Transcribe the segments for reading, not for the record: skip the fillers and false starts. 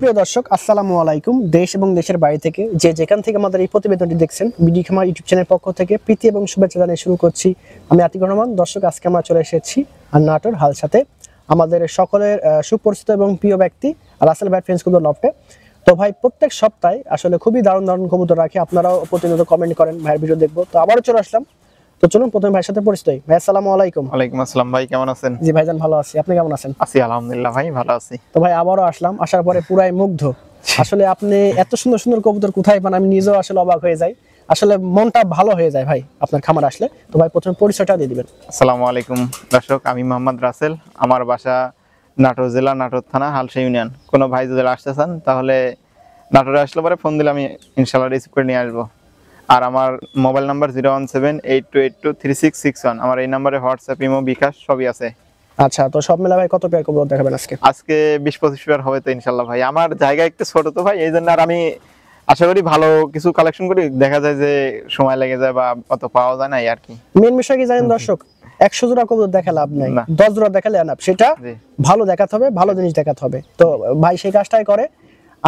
সুপ্রিয় দর্শক, আসসালামু আলাইকুম। দেশ এবং দেশের বাইরে থেকে যে যেখান থেকে আমাদের এই প্রতিবেদনটি দেখছেন, বিডি খামার ইউটিউব চ্যানেলের পক্ষ থেকে প্রীতি এবং শুভেচ্ছা জানিয়ে শুরু করছি। আমি আতিকুর রহমান। দর্শক, আজকে আমরা চলে এসেছি নাটোর হালসাতে আমাদের সকলের সুপরিচিত এবং প্রিয় ব্যক্তি রাসেল ভাই ফ্রেন্ডস কবুতর লফটে। তো ভাই প্রত্যেক সপ্তাহে আসলে খুবই দারুণ দারুণ কবুতর রাখি, আপনারাও প্রতিনিয়ত কমেন্ট করেন, ভাইয়ের ভিডিও দেখবো। তো আবারও চলে আসলাম। তো চলুন প্রথমে ভাইয়ের সাথে পরিচিত হই। ভাই আসসালামু আলাইকুম। ওয়ালাইকুম আসসালাম ভাই, কেমন আছেন? জি ভাইজান, ভালো আছি, আপনি কেমন আছেন? আছি আলহামদুলিল্লাহ ভাই, ভালো আছি। তো ভাই আবারও আসলাম, আসার পরে পুরাই মুগ্ধ। আসলে আপনি এত সুন্দর সুন্দর কবুতর কোথায় পান, আমি নিজেও আসলে অবাক হয়ে যাই। আসলে মনটা ভালো হয়ে যায় ভাই আপনার খামার আসলে। তো ভাই প্রথমে পরিচয়টা দিয়ে দিবেন। আসসালামু আলাইকুম দর্শক, আমি মোহাম্মদ রাসেল। আমার বাসা নাটোর জেলা, নাটোর থানা, হালসা ইউনিয়ন। কোনো ভাই যদি আসতে চান তাহলে নাটোরে আসলে পরে ফোন দিলে আমি ইনশাল্লাহ রিসিভ করে নিয়ে আসবো। আর আমার মোবাইল নাম্বার 01782823661। আমার এই নাম্বারে হোয়াটসঅ্যাপ, ইমো, বিকাশ সবই আছে। আচ্ছা, তো সব মিলে ভাই কত পেয়ার কবুতর দেখাবেন আজকে? আজকে 20-25 পেয়ার হবে তো ইনশাল্লাহ ভাই। আমার জায়গা একটু ছোট তো ভাই, এই জন্য আর আমি আশা করি ভালো কিছু কালেকশন করি। দেখা যায় যে সময় লেগে যায় বা অত পাওয়া যায় না আর কি। মেন বিষয় কি জানেন দর্শক, 100 জোড়া কবুতর দেখা লাভ নাই, 10 জোড়া দেখালে এনাফ। সেটা ভালো দেখাতে হবে, ভালো জিনিস দেখাতে হবে। তো ভাই সেই কাজটাই করে।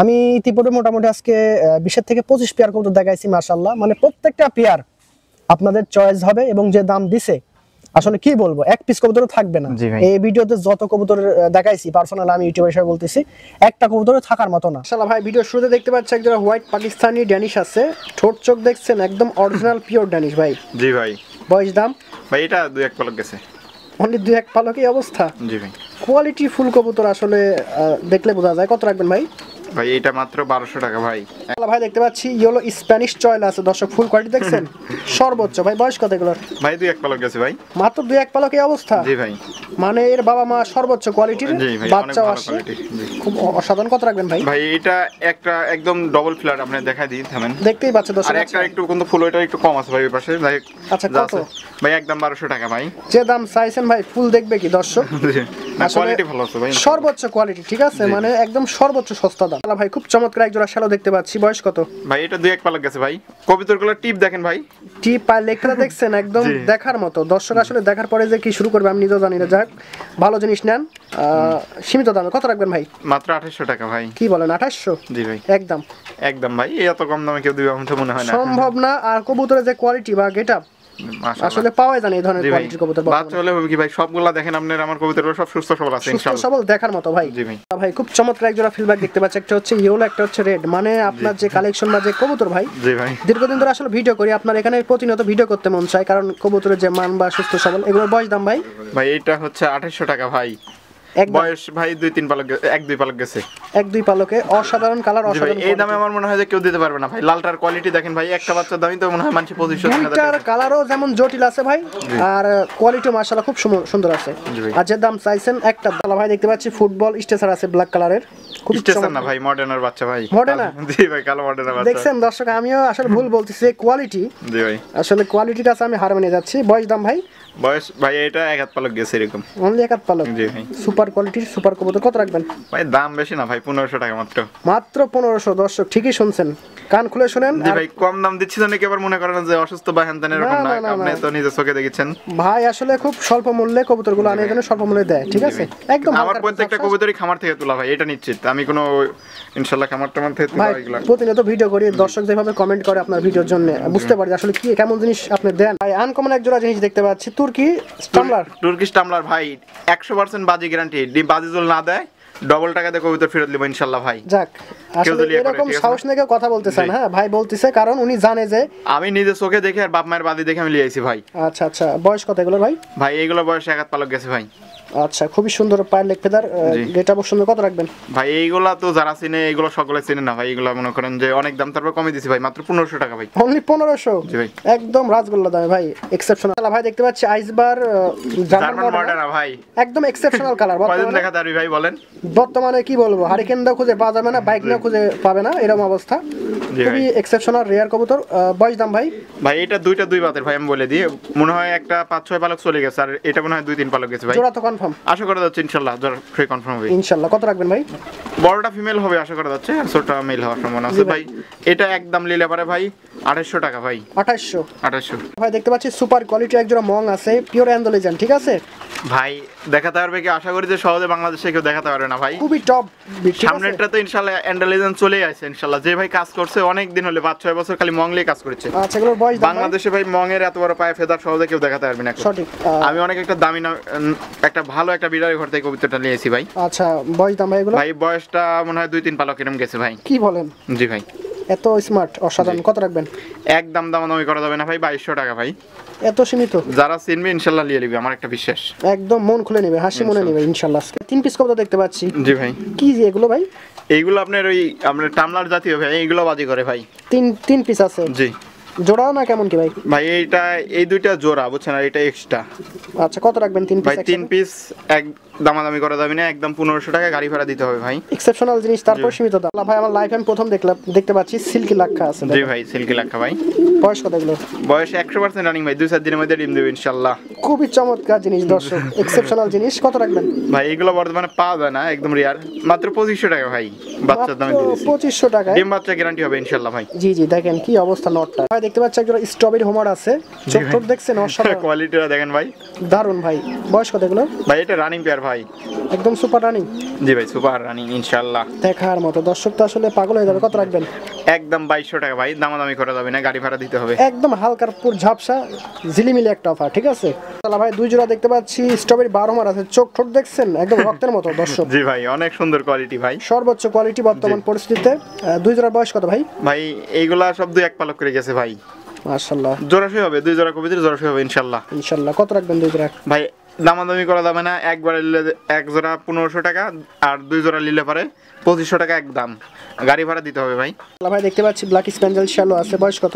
আমি ইতিপূর্বে মোটামুটি আজকে 20 থেকে 25 পেয়ার কবুতর দেখাইছি মাশাআল্লাহ। মানে প্রত্যেকটা পেয়ার আপনাদের চয়েস হবে এবং যে দাম দিছে আসলে কি বলবো, এক পিস কবুতর থাকবে না। এই ভিডিওতে যত কবুতর দেখাইছি পার্সোনাল, আমি ইউটিউবের হিসেবে বলতেছি, একটা কবুতর থাকার মতো না। মাশাআল্লাহ ভাই, ভিডিও শুরুতে দেখতে পাচ্ছি একজন হোয়াইট পাকিস্তানি ড্যানিশ আছে। ঠোঁট চোখ দেখছেন একদম অরিজিনাল পিওর ড্যানিশ ভাই। জি ভাই। বয়স দাম ভাই এটা 2-1 পালক গেছে। অনলি 2-1 পালকই অবস্থা? জি ভাই। কোয়ালিটি ফুল কবুতর আসলে দেখলে বোঝা যায়। কত রাখবেন ভাই? ভাই এটা মাত্র 1200 টাকা ভাই। ভাই দেখতে পাচ্ছি ইয়েলো স্প্যানিশ চয়েল আছে দর্শক, ফুল কোয়ালিটি দেখছেন সর্বোচ্চ। ভাই বয়স কত এগুলোর? ভাই 2-1 পালক গেছে ভাই। মাত্র 2-1 পালক এই অবস্থা? জি ভাই। মানে এর বাবা মা সর্বোচ্চ কোয়ালিটির বাচ্চাও আসে, খুব অসাধারণ। কত রাখবেন ভাই? ভাই এটা একটা একদম ডবল ফ্ল্যাট, আপনি দেখাই দিই থামেন। দেখতেই পাচ্ছেন দর্শক। আর একটা একটু কিন্তু ফুল ওইটা একটু কম আছে ভাই ওই পাশে। আচ্ছা কত ভাই? একদম 1200 টাকা ভাই। যে দাম চাইছেন ভাই, ফুল দেখবে কি দর্শক? না কোয়ালিটি ভালো আছে ভাই, সর্বোচ্চ কোয়ালিটি, ঠিক আছে, মানে একদম সর্বোচ্চ সস্তা দাম। ভাই খুব চমৎকার এক জোড়া শ্যালো দেখতে পাচ্ছি। বয়স কত? ভাই এটা 2-1 পালক গেছে ভাই। কবিতরগুলো টিপ দেখেন ভাই, টিপ আর লেখা দেখছেন একদম দেখার মতো। দর্শক আসলে দেখার পরে যে কি শুরু করবে আমি নিজেও জানি না। যাক, ভালো জিনিস নেন সীমিত দামে। কত রাখবেন ভাই? মাত্র 2800 টাকা ভাই। কি বলেন, 2800? জি ভাই, একদম একদম ভাই। এত কম দামে কেউ দিবে আমার তো মনে হয় না, সম্ভব না। আর কবুতরের যে কোয়ালিটি বা গেটআপ আসলে পাওয়া যায় না এই ধরনের কোয়ালিটির কবুতর। বাচ্চা হলে হবে কি ভাই, সবগুলা দেখেন আপনার আমার কবুতরগুলো সব সুস্থ সবল আছে ইনশাআল্লাহ, সুস্থ সবল দেখার মতো ভাই। জি ভাই। ভাই খুব চমৎকার এক জোড়া ফিলব্যাক দেখতে পাচ্ছি, একটা হচ্ছে ইয়েলো, একটা হচ্ছে রেড। মানে আপনার যে কালেকশন বা যে কবুতর ভাই, জি ভাই, দীর্ঘদিন ধরে আসলে ভিডিও করি, আপনার এখানে প্রতিনিয়ত ভিডিও করতে মন চায়, কারণ কবুতরের যে মান বা সুস্থ সবল। এগুলোর বয়স দাম ভাই? ভাই এটা হচ্ছে 2800 টাকা ভাই। বয়স ভাই 2-3 পালক, 1-2 পালক গেছে। 1-2 পালকে অসাধারণ কালার, অসাধারণ। এই দামে আমার মনে হয় যে কেউ দিতে পারবে না ভাই। লালটার কোয়ালিটি দেখেন ভাই, একটা বাচ্চার দামই তো মনে হয় মানুষ 2500 টাকা। দুইটার কালারও যেমন জটিল আছে ভাই, আর কোয়ালিটিও মাশাআল্লাহ খুব সুন্দর আছে। আর যে দাম চাইছেন একটা দাম ভাই দেখতে পাচ্ছি ফুটবল স্টেসার আছে ব্ল্যাক কালারের। খুব স্টেসার না ভাই, মডার্নার বাচ্চা ভাই। মডার্না? জি ভাই, কালো মডার্নার বাচ্চা। দেখছেন দর্শক, আমিও আসলে ভুল বলতেছি। কোয়ালিটি, জি ভাই, আসলে কোয়ালিটির কাছে আমি হার মেনে যাচ্ছি। বয়স দাম ভাই? বয়স ভাই এটা 1 পালক গেছে এরকম। অনলি 1 পালক? জি ভাই। সুপার কোয়ালিটির সুপার কবুতর। কত রাখবেন ভাই? দাম বেশি না ভাই, 1500 টাকা মাত্র। মাত্র 1500? দর্শক ঠিকই শুনছেন, কান খুলে শুনেন। জি ভাই, কম দাম দিচ্ছি জানি কি আবার মনে করেন যে অসুস্থ বা হ্যানতেন এরকম না, আপনি তো নিজে চোখে দেখেছেন ভাই। আসলে খুব স্বল্প মূল্যে কবুতরগুলো আনে, এখানে স্বল্প মূল্যে দেয়, ঠিক আছে। একদম আমার প্রত্যেকটা কবুতরই খামার থেকে তোলা ভাই, এটা নিশ্চিত। আমি কোনো ইনশাআল্লাহ খামার টামার থেকে তোলা এগুলা। প্রতিনিয়ত ভিডিও করি, দর্শক যেভাবে কমেন্ট করে আপনার ভিডিওর জন্য বুঝতে পারি আসলে কি কেমন জিনিস আপনি দেন ভাই। আনকমন এক জোড়া জিনিস দেখতে পাচ্ছি, তুর্কি স্টামলার। তুর্কি স্টামলার ভাই 100% বাজি গ্যারান্টি। বাজি জল না দেয় ডবল টাকা দিয়ে কবুতর ফেরত দিব ইনশাআল্লাহ ভাই। যাক, আসলে এরকম সাহস নিয়ে কেউ কথা বলতেছেন? হ্যাঁ ভাই বলতেছে, কারণ উনি জানে যে আমি নিজে চোখে দেখে আর বাপ মায়ের বাদি দেখে আমি লিয়ে আইছি ভাই। আচ্ছা আচ্ছা, বয়স কত এগুলো ভাই? ভাই এইগুলো বয়স 1 পালক গেছে ভাই। আচ্ছা, খুবই সুন্দর পায়ের লেগ ফেদার, গেট আপ সুন্দর। কত রাখবেন ভাই? এইগুলা তো যারা চিনে এগুলো সকলে চিনে না ভাই। এগুলো মনে করেন যে অনেক দাম, তারপর কমে দিছি ভাই, মাত্র 1500 টাকা ভাই। অনলি 1500? জি ভাই, একদম রাজগোল্লা দামে ভাই, এক্সেপশনাল ভাই। দেখতে পাচ্ছি আইসবার জার্মান মডার্ন ভাই, একদম এক্সেপশনাল কালার। কয়দিন দেখা দাঁড়ি ভাই বলেন? বর্তমানে কি বলবো, হারিকেন দাও খুঁজে পাওয়া যাবে না, বাইক না খুঁজে পাবে না, এরকম অবস্থা। খুবই এক্সেপশনাল রেয়ার কবুতর। বয়স দাম ভাই? ভাই এটা 2 বাতের ভাই, আমি বলে দিই। মনে হয় একটা 5-6 পালক চলে গেছে, আর এটা মনে হয় 2-3 পালক গেছে ভাই। জোড়া তো কনফার্ম? আশা করা যাচ্ছে ইনশাআল্লাহ জোড়া ফ্রি কনফার্ম হবে ইনশাআল্লাহ। কত রাখবেন ভাই? বড়টা ফিমেল হবে আশা করা যাচ্ছে, আর ছোটটা মেল হওয়ার সম্ভাবনা আছে ভাই। এটা একদম নিলে পারে ভাই 2800 টাকা ভাই। 2800 ভাই দেখতে পাচ্ছি সুপার কোয়ালিটি একজোড়া মং আছে, পিওর অ্যান্ডোলিজান, ঠিক আছে ভাই। দেখাতে পারবে কি? আশা করি যে সহজে বাংলাদেশে কেউ দেখাতে পারবে না ভাই। খুবই টপ। সামনেরটা তো ইনশাআল্লাহ অ্যান্ডোলিজান চলেই আসে ইনশাআল্লাহ। যে ভাই কাজ করছে অনেক দিন হলে 5-6 বছর খালি মংলেই কাজ করেছে। আচ্ছা, এগুলোর বয়স বাংলাদেশে ভাই মংয়ের এত বড় পায়ে ফেদার সহজে কেউ দেখাতে পারবে না। সঠিক। আমি অনেক একটা দামি একটা ভালো একটা বিড়ালের ঘর থেকে কবুতরটা নিয়েছি ভাই। আচ্ছা, বয়স দাম ভাই এগুলো? ভাই বয়সটা মনে হয় 2-3 পালক এরকম গেছে ভাই। কি বলেন? জি ভাই। এত স্মার্ট, অসাধারণ। কত রাখবেন? একদম দামাদামি করা যাবে না ভাই, 2200 টাকা ভাই। এত সীমিত? যারা চিনবে ইনশাআল্লাহ নিয়ে নেবে, আমার একটা বিশ্বাস। একদম মন খুলে নেবে, হাসি মনে নেবে ইনশাআল্লাহ। 3 পিস কবুতর দেখতে পাচ্ছি। জি ভাই। কি যে এগুলো ভাই? এইগুলো আপনার ওই আপনার টামলার জাতীয় ভাই, এইগুলো বাজি করে ভাই। 3 পিস আছে? জি। জোড়া না কেমন কি ভাই? ভাই এইটা এই দুইটা জোড়া বুঝছেন, আর এটা এক্সট্রা। আচ্ছা, কত রাখবেন 3 পিস? ভাই 3 পিস এক দামাদামি করা যাবে না, একদম 1500 টাকা গাড়ি ভাড়া দিতে হবে ভাই। এক্সেপশনাল জিনিস, তারপর সীমিত দাম। ভাই আমার লাইফ আমি প্রথম দেখতে পাচ্ছি সিল্কি লাক্ষা আছে। জি ভাই, সিল্কি লাক্ষা ভাই। বয়স কত এগুলো? বয়স 100% রানিং ভাই, 2-4 দিনের মধ্যে ডিম দেবে ইনশাআল্লাহ। খুবই চমৎকার জিনিস দর্শক, এক্সেপশনাল জিনিস। কত রাখবেন ভাই? এগুলো বর্তমানে পাওয়া যায় না, একদম রিয়ার, মাত্র 2500 টাকা ভাই। বাচ্চার দামে দিয়ে দিচ্ছি 2500 টাকায় ডিম বাচ্চা গ্যারান্টি হবে ইনশাআল্লাহ ভাই। জি জি, দেখেন কি অবস্থা নটটা। ভাই দেখতে পাচ্ছি একজন স্ট্রবেরি হোমার আছে, চোখ টোট দেখছেন অসাধারণ। কোয়ালিটিটা দেখেন ভাই, দারুন ভাই। বয়স কত এগুলো? ভাই এটা রানিং পেয়ার ভাই, একদম সুপার রানিং। জি ভাই, সুপার রানিং ইনশাআল্লাহ। দেখার মতো। দর্শক তো আসলে পাগল হয়ে যাবে। কত রাখবেন? একদম 2200 টাকা ভাই, দামাদামি করা যাবে না, গাড়ি ভাড়া দিতে হবে। একদম হালকার পুর ঝাপসা ঝিলিমিলি একটা অফার, ঠিক আছে। তাহলে ভাই 2 জোড়া দেখতে পাচ্ছি স্ট্রবেরি 12 মার আছে, চোখ ঠোঁট দেখছেন একদম রক্তের মতো দর্শক। জি ভাই, অনেক সুন্দর কোয়ালিটি ভাই, সর্বোচ্চ কোয়ালিটি বর্তমান পরিস্থিতিতে। 2 জোড়ার বয়স কত ভাই? ভাই এইগুলা সব 2-1 পালক করে গেছে ভাই। মাশাআল্লাহ। জোড়াশই হবে, 2 জোড়া কবিদের জোড়াশই হবে ইনশাআল্লাহ। ইনশাআল্লাহ। কত রাখবেন 2 জোড়া? ভাই দামাদামি করা যাবে না, একবারে নিলে এক জোড়া 1500 টাকা, আর 2 জোড়া নিলে পারে 2500 টাকা একদম, গাড়ি ভাড়া দিতে হবে ভাই। ভাই দেখতে পাচ্ছি ব্ল্যাক স্প্যান্ডেল শ্যালো আছে, বয়স কত?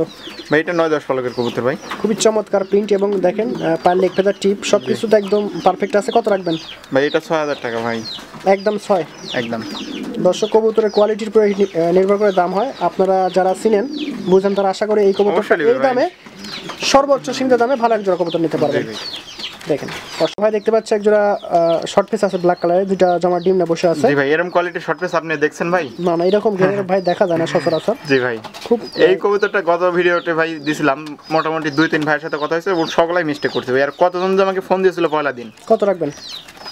ভাই এটা 9-10 পালকের কবুতর ভাই, খুবই চমৎকার প্রিন্ট এবং দেখেন পার লেগ ফেদার টিপ সবকিছু তো একদম পারফেক্ট আছে। কত রাখবেন? ভাই এটা 6000 টাকা ভাই, একদম 6 একদম। দর্শক কবুতরের কোয়ালিটির উপরে নির্ভর করে দাম হয়। আপনারা যারা চিনেন বুঝেন তারা আশা করি এই কবুতরটা এই দামে সর্বোচ্চ সীমিত দামে ভালো এক জোড়া কবুতর নিতে পারবেন। দেখেন ভাই দেখতে পাচ্ছি এক জোড়া শর্ট পিস আছে ব্ল্যাক কালারের, দুইটা জমা ডিম না বসে আছে। জি ভাই, এরকম কোয়ালিটির শর্ট পিস আপনি দেখছেন ভাই? না না, এরকম গেরের ভাই দেখা যায় না সচরাচর। জি ভাই, খুব এই কবুতরটা গত ভিডিওতে ভাই দিছিলাম, মোটামুটি 2-3 ভাইয়ের সাথে কথা হয়েছে, ওর সকলাই মিস্টেক করছে ভাই। আর কতজন যে আমাকে ফোন দিয়েছিল পয়লা দিন। কত রাখবেন?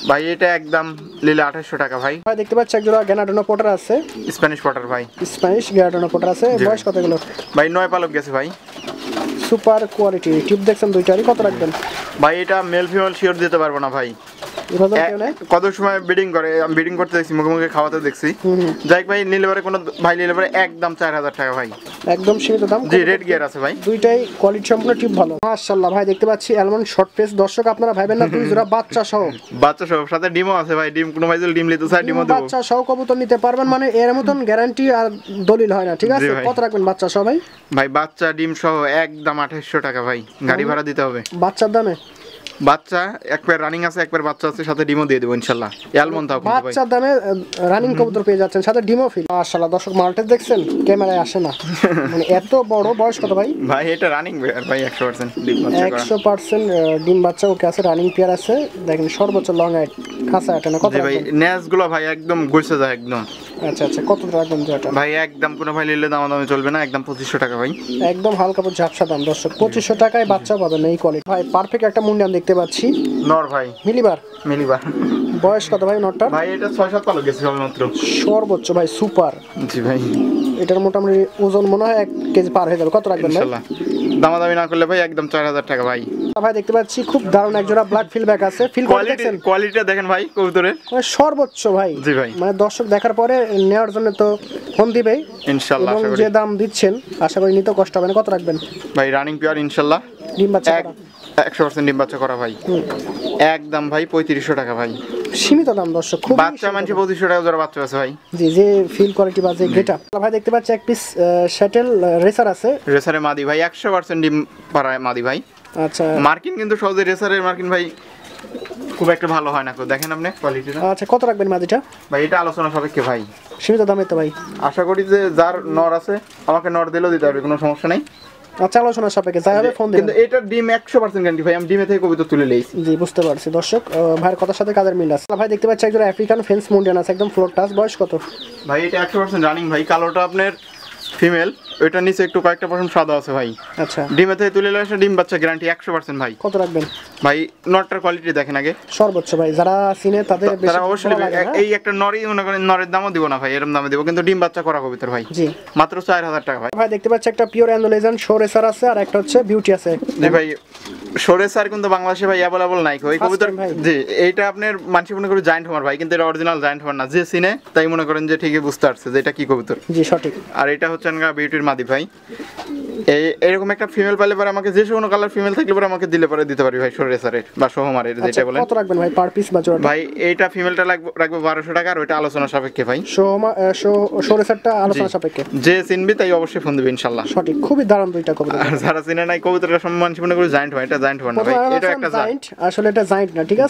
ভাই এটা একদম লিলে 2800 টাকা ভাই। ভাই দেখতে পাচ্ছি এক জোড়া গ্যানাডোনো পটার আছে, স্প্যানিশ পটার ভাই, স্প্যানিশ গ্যানাডোনো পটার আছে। বয়স কত এগুলো? ভাই 9 পালক গেছে ভাই, সুপার কোয়ালিটি টিপ দেখছেন দুইটারই। কত রাখবেন? ভাই এটা মেল ফিমেল শিওর দিতে পারবো না ভাই, কত সময় ব্রিডিং করে, আমি ব্রিডিং করতে দেখছি, মুখে মুখে খাওয়াতে দেখছি। যাই ভাই নিলে পারে কোনো ভাই নিলে পারে একদম 4000 টাকা ভাই, একদম সীমিত দাম। জি রেড গিয়ার আছে ভাই, দুইটাই কোয়ালিটি সম্পূর্ণ টিপ ভালো। মাশাআল্লাহ ভাই দেখতে পাচ্ছি অ্যালমন্ড শর্ট পেস। দর্শক আপনারা ভাবেন না 2 জোড়া বাচ্চা সহ, বাচ্চা সহ সাথে ডিমও আছে ভাই। ডিম কোনো ভাই যদি ডিম নিতে চায় ডিমও দেব, বাচ্চা সহ কবুতর নিতে পারবেন, মানে এর মতন গ্যারান্টি আর দলিল হয় না, ঠিক আছে। কত রাখবেন বাচ্চা সহ ভাই? ভাই বাচ্চা ডিম সহ একদম 2800 টাকা ভাই, গাড়ি ভাড়া দিতে হবে। বাচ্চার দামে? বাচ্চা এক পেয়ার রানিং আছে, এক পেয়ার বাচ্চা আছে, সাথে ডিমও দিয়ে দেবো ইনশাআল্লাহ। অ্যালমন্ড থাকবে ভাই, বাচ্চার দামে রানিং কবুতর পেয়ে যাচ্ছেন, সাথে ডিমও ফ্রি। মাশাআল্লাহ দর্শক মাল্টেস দেখছেন, ক্যামেরায় আসে না, মানে এত বড়। বয়স কত ভাই? ভাই এটা রানিং পেয়ার ভাই, 100% ডিম বাচ্চা করা, 100% ডিম বাচ্চা ওকে আছে, রানিং পেয়ার আছে। দেখেন সর্বোচ্চ লং হাইট খাসা এটা না। কত ভাই নেজগুলো ভাই একদম গইছে যায় একদম। আচ্ছা আচ্ছা, কত রাখবেন যেটা? ভাই একদম কোনো ভাই নিলে দামাদামি চলবে না, একদম 2500 টাকা ভাই, একদম হালকা পুরো ঝাপসা দাম। দর্শক 2500 টাকায় বাচ্চা পাবেন এই কোয়ালিটি। ভাই পারফেক্ট একটা মুন্ডিয়ান দেখতে পাচ্ছি, নর ভাই, মিলিবার। মিলিবার। বয়স কত ভাই নটটা? ভাই এটা 6-7 পালক গেছে সবে মাত্র, সর্বোচ্চ ভাই সুপার। জি ভাই, এটার মোটামুটি ওজন মনে হয় 1 কেজি পার হয়ে যাবে। কত রাখবেন ভাই? ইনশাআল্লাহ দামাদামি না করলে ভাই একদম 4000 টাকা ভাই। ভাই দেখতে পাচ্ছি খুব দারুণ এক জোড়া ব্ল্যাক ফিলব্যাক আছে, ফিল করে দেখছেন? কোয়ালিটিটা দেখেন ভাই কবুতরের, মানে সর্বোচ্চ ভাই। জি ভাই, মানে দর্শক দেখার পরে নেওয়ার জন্য তো ফোন দিবেই ইনশাআল্লাহ। এবং যে দাম দিচ্ছেন আশা করি নিতে কষ্ট হবে না। কত রাখবেন ভাই? রানিং পিওর ইনশাআল্লাহ, ডিম বাচ্চা করা, 100% ডিম বাচ্চা করা ভাই, একদম ভাই 3500 টাকা ভাই, সীমিত দাম। দর্শক খুব বাচ্চা মানছি 2500 টাকা জোড়া বাচ্চা আছে ভাই। জি, যে ফিল কোয়ালিটি বা যে গেটা। ভাই দেখতে পাচ্ছি এক পিস শ্যাটেল রেসার আছে, রেসারে মাদি ভাই, 100% ডিম পাড়ায় মাদি ভাই। আচ্ছা, মার্কিন কিন্তু সহজে রেসারের মার্কিন ভাই খুব একটা ভালো হয় না, দেখেন আপনি কোয়ালিটিটা। আচ্ছা কত রাখবেন মাদিটা? ভাই এটা আলোচনা সাপেক্ষে ভাই, সীমিত দামে তো ভাই। আশা করি যে যার নর আছে আমাকে নর দিলেও দিতে হবে, কোনো সমস্যা নাই। আচ্ছা আলোচনা সাপেক্ষে যাই হবে ফোন দিবেন। কিন্তু এটা ডিম 100% গ্যারান্টি ভাই, আমি ডিমে থেকে কবিতা তুলে লইছি। জি বুঝতে পারছি দর্শক, ভাইয়ের কথার সাথে কাজের মিল আছে। ভাই দেখতে পাচ্ছি একজন আফ্রিকান ফেন্স মুন্ডিয়ান আছে, একদম ফ্লোর টাচ। বয়স কত? ভাই এটা 100% রানিং ভাই, কালোটা আপনার ফিমেল, ওইটার নিচে একটু কয়েকটা পশম সাদা আছে ভাই। আচ্ছা, ডিমে থেকে তুলে আসে, ডিম বাচ্চা গ্যারান্টি 100% ভাই। কত রাখবেন ভাই নটটার কোয়ালিটি দেখেন আগে সর্বোচ্চ ভাই, যারা চিনে তাদের বেশি তারা অবশ্যই ভালো লাগে, হ্যাঁ? এই একটা নরই মনে করেন, নরের দামও দিব না ভাই, এরকম দামে দিব, কিন্তু ডিম বাচ্চা করা কবিতর ভাই, জি মাত্র 4000 টাকা ভাই। ভাই দেখতে পাচ্ছি একটা পিওর অ্যান্ডোলেজান শো রেসার আছে, আর একটা হচ্ছে বিউটি আছে। জি ভাই, সরে স্যার কিন্তু বাংলাদেশে ভাই অ্যাভেলেবল নাই ওই First কবুতর। time ভাই। জি, এইটা আপনার মানুষ মনে করে জায়ান্ট হোমার ভাই, কিন্তু এটা অরিজিনাল জায়ান্ট হোমার না, যে চিনে তাই মনে করেন যে ঠিকই বুঝতে পারছে যে এটা কি কবুতর। জি সঠিক। আর এটা হচ্ছে বিউটির মাদি ভাই। এরকম একটা ফিমেল পাইলে পরে আমাকে যে কোনো কালার ফিমেল থাকলে পরে আমাকে দিলে পরে দিতে পারি ভাই, সরে স্যারের বা সোহমারের আচ্ছা, যেটা বলেন। কত রাখবেন ভাই পার পিস বা জোড়া? ভাই এইটা ফিমেলটা রাখবো 1200 টাকা, আর ওইটা আলোচনা সাপেক্ষে ভাই। শো রেসারটা আলোচনা সাপেক্ষে। যে চিনবি তাই অবশ্যই ফোন দিবি ইনশাল্লাহ। সঠিক, খুবই দারুণ দুইটা কবুতর। আর যারা চিনে নাই কবুতরটা সম্মান মনে করে জায়ান্ট হয়, এটা জায়ান্ট হয় না ভাই, এটা একটা জায়ান্ট। আসলে এটা জায়ান্ট না, ঠিক আছে।